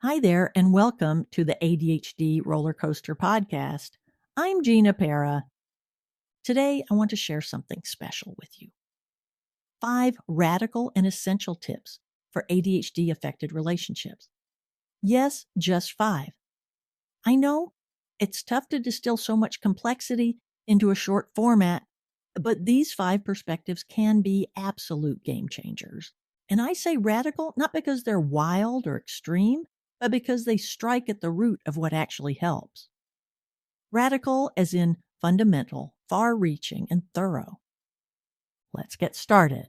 Hi there, and welcome to the ADHD Roller Coaster Podcast. I'm Gina Para. Today, I want to share something special with you. 5 radical and essential tips for ADHD-affected relationships. Yes, just 5. I know it's tough to distill so much complexity into a short format, but these 5 perspectives can be absolute game changers. And I say radical not because they're wild or extreme, but because they strike at the root of what actually helps. Radical as in fundamental, far-reaching, and thorough. Let's get started.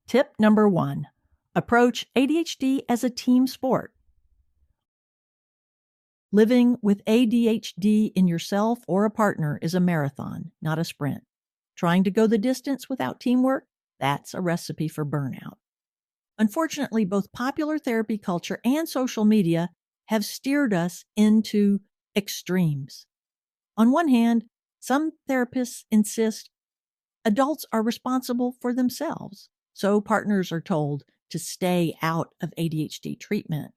Tip number 1. Approach ADHD as a team sport. Living with ADHD in yourself or a partner is a marathon, not a sprint. Trying to go the distance without teamwork, that's a recipe for burnout. Unfortunately, both popular therapy culture and social media have steered us into extremes. On one hand, some therapists insist adults are responsible for themselves, so partners are told to stay out of ADHD treatment.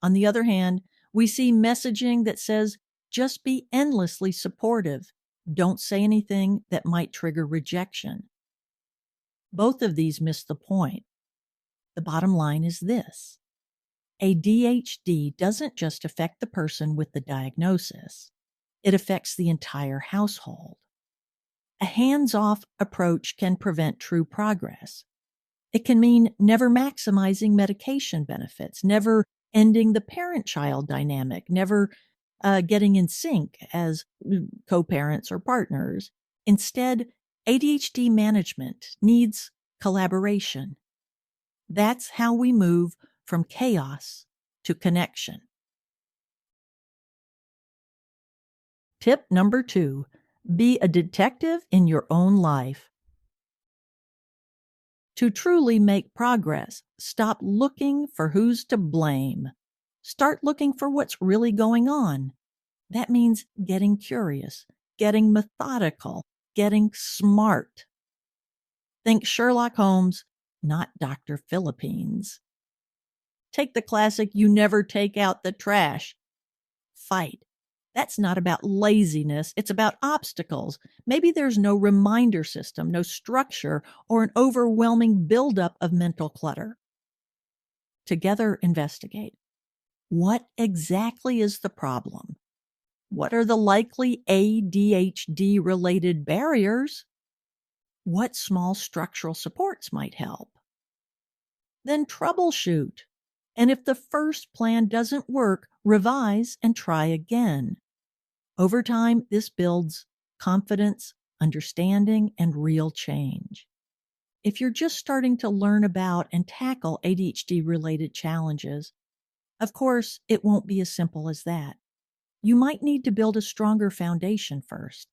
On the other hand, we see messaging that says just be endlessly supportive. Don't say anything that might trigger rejection. Both of these miss the point. The bottom line is this. ADHD doesn't just affect the person with the diagnosis. It affects the entire household. A hands-off approach can prevent true progress. It can mean never maximizing medication benefits, never ending the parent-child dynamic, never getting in sync as co-parents or partners. Instead, ADHD management needs collaboration. That's how we move from chaos to connection. Tip number 2, be a detective in your own life. To truly make progress, stop looking for who's to blame. Start looking for what's really going on. That means getting curious, getting methodical, getting smart. Think Sherlock Holmes, not Dr. Philippines. Take the classic, you never take out the trash. Fight. That's not about laziness, it's about obstacles. Maybe there's no reminder system, no structure, or an overwhelming buildup of mental clutter. Together, investigate. What exactly is the problem? What are the likely ADHD-related barriers? What small structural supports might help? Then troubleshoot. And if the first plan doesn't work, revise and try again. Over time, this builds confidence, understanding, and real change. If you're just starting to learn about and tackle ADHD-related challenges, of course, it won't be as simple as that. You might need to build a stronger foundation first.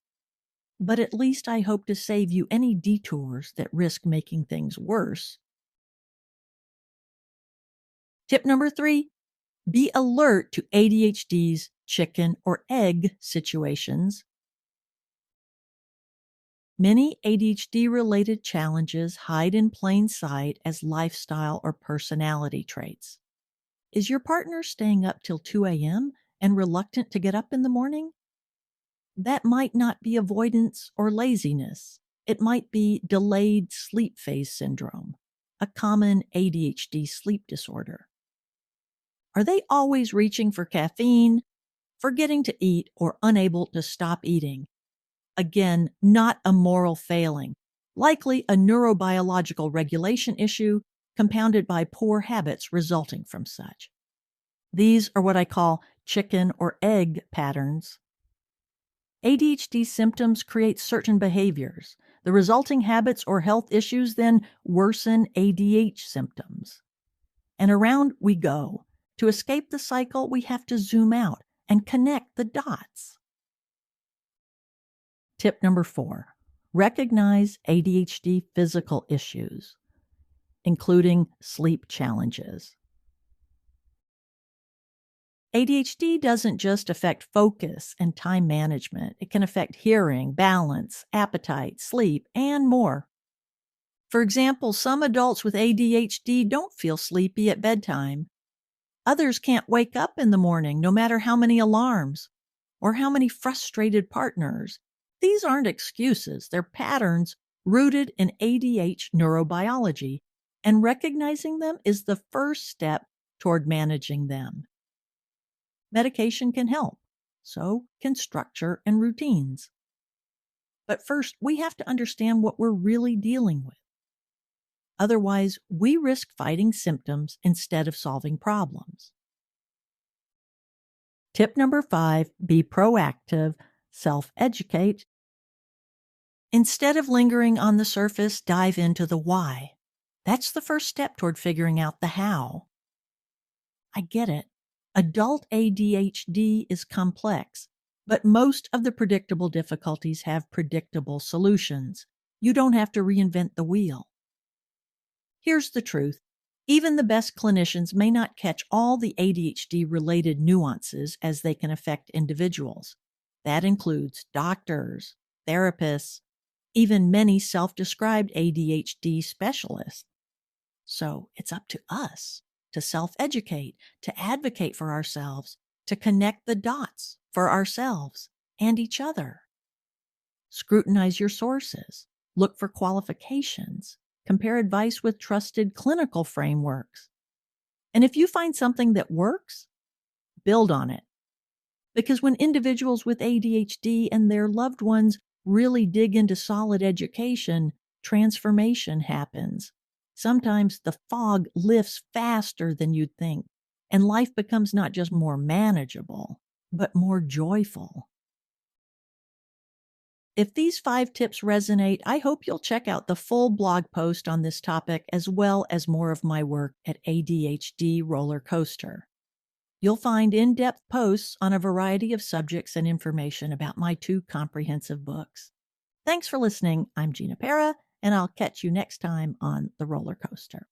But at least I hope to save you any detours that risk making things worse. Tip number 3, be alert to ADHD's chicken or egg situations. Many ADHD-related challenges hide in plain sight as lifestyle or personality traits. Is your partner staying up till 2 a.m. and reluctant to get up in the morning? That might not be avoidance or laziness. It might be delayed sleep phase syndrome, a common ADHD sleep disorder. Are they always reaching for caffeine, forgetting to eat, or unable to stop eating? Again, not a moral failing, likely a neurobiological regulation issue compounded by poor habits resulting from such. These are what I call chicken or egg patterns. ADHD symptoms create certain behaviors. The resulting habits or health issues then worsen ADH symptoms. And around we go. To escape the cycle, we have to zoom out and connect the dots. Tip number 4, recognize ADHD physical issues, including sleep challenges. ADHD doesn't just affect focus and time management. It can affect hearing, balance, appetite, sleep, and more. For example, some adults with ADHD don't feel sleepy at bedtime. Others can't wake up in the morning, no matter how many alarms or how many frustrated partners. These aren't excuses, they're patterns rooted in ADHD neurobiology, and recognizing them is the first step toward managing them. Medication can help, so can structure and routines. But first, we have to understand what we're really dealing with. Otherwise, we risk fighting symptoms instead of solving problems. Tip number 5, be proactive, self-educate. Instead of lingering on the surface, dive into the why. That's the first step toward figuring out the how. I get it. Adult ADHD is complex, but most of the predictable difficulties have predictable solutions. You don't have to reinvent the wheel. Here's the truth. Even the best clinicians may not catch all the ADHD-related nuances as they can affect individuals. That includes doctors, therapists, even many self-described ADHD specialists. So it's up to us to self-educate, to advocate for ourselves, to connect the dots for ourselves and each other. Scrutinize your sources, look for qualifications, compare advice with trusted clinical frameworks. And if you find something that works, build on it. Because when individuals with ADHD and their loved ones really dig into solid education, transformation happens. Sometimes the fog lifts faster than you'd think, and life becomes not just more manageable, but more joyful. If these 5 tips resonate, I hope you'll check out the full blog post on this topic as well as more of my work at ADHD Roller Coaster. You'll find in-depth posts on a variety of subjects and information about my 2 comprehensive books. Thanks for listening. I'm Gina Para, and I'll catch you next time on The Roller Coaster.